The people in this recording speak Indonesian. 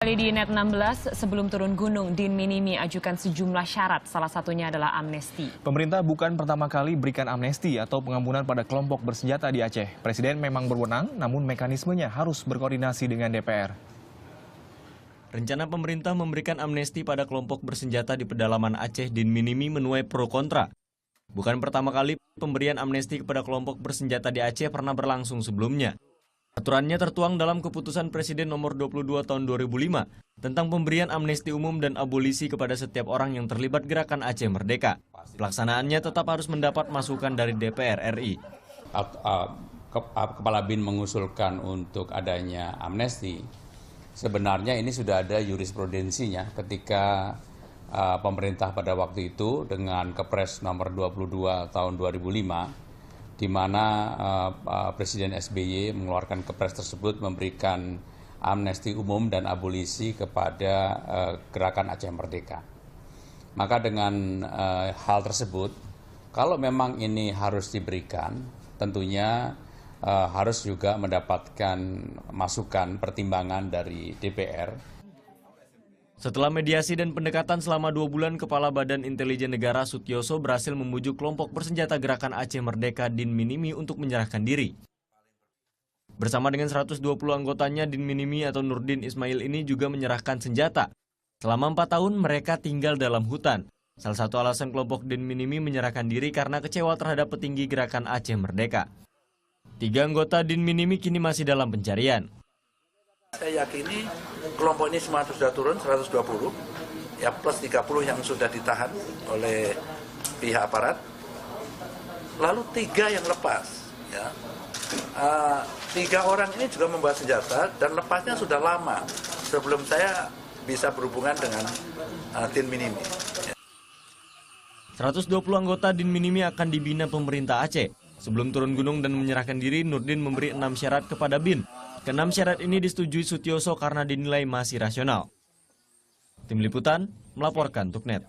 Kali di Net 16, sebelum turun gunung, Din Minimi ajukan sejumlah syarat, salah satunya adalah amnesti. Pemerintah bukan pertama kali berikan amnesti atau pengampunan pada kelompok bersenjata di Aceh. Presiden memang berwenang, namun mekanismenya harus berkoordinasi dengan DPR. Rencana pemerintah memberikan amnesti pada kelompok bersenjata di pedalaman Aceh Din Minimi menuai pro kontra. Bukan pertama kali pemberian amnesti kepada kelompok bersenjata di Aceh pernah berlangsung sebelumnya. Aturannya tertuang dalam Keputusan Presiden Nomor 22 Tahun 2005 tentang pemberian amnesti umum dan abolisi kepada setiap orang yang terlibat gerakan Aceh Merdeka. Pelaksanaannya tetap harus mendapat masukan dari DPR RI. Kepala BIN mengusulkan untuk adanya amnesti. Sebenarnya ini sudah ada jurisprudensinya ketika pemerintah pada waktu itu dengan Kepres Nomor 22 Tahun 2005 di mana Presiden SBY mengeluarkan Kepres tersebut memberikan amnesti umum dan abolisi kepada gerakan Aceh Merdeka. Maka dengan hal tersebut, kalau memang ini harus diberikan, tentunya harus juga mendapatkan masukan pertimbangan dari DPR. Setelah mediasi dan pendekatan selama 2 bulan, Kepala Badan Intelijen Negara Sutioso berhasil membujuk kelompok bersenjata gerakan Aceh Merdeka Din Minimi untuk menyerahkan diri. Bersama dengan 120 anggotanya, Din Minimi atau Nurdin Ismail ini juga menyerahkan senjata. Selama 4 tahun mereka tinggal dalam hutan. Salah satu alasan kelompok Din Minimi menyerahkan diri karena kecewa terhadap petinggi gerakan Aceh Merdeka. 3 anggota Din Minimi kini masih dalam pencarian. Saya yakini kelompok ini semua sudah turun 120, ya plus 30 yang sudah ditahan oleh pihak aparat. Lalu 3 yang lepas, ya. 3 orang ini juga membawa senjata dan lepasnya sudah lama sebelum saya bisa berhubungan dengan Din Minimi. 120 anggota Din Minimi akan dibina pemerintah Aceh. Sebelum turun gunung dan menyerahkan diri, Nurdin memberi 6 syarat kepada BIN. Ke-6 syarat ini disetujui Sutioso karena dinilai masih rasional. Tim Liputan melaporkan untuk Net.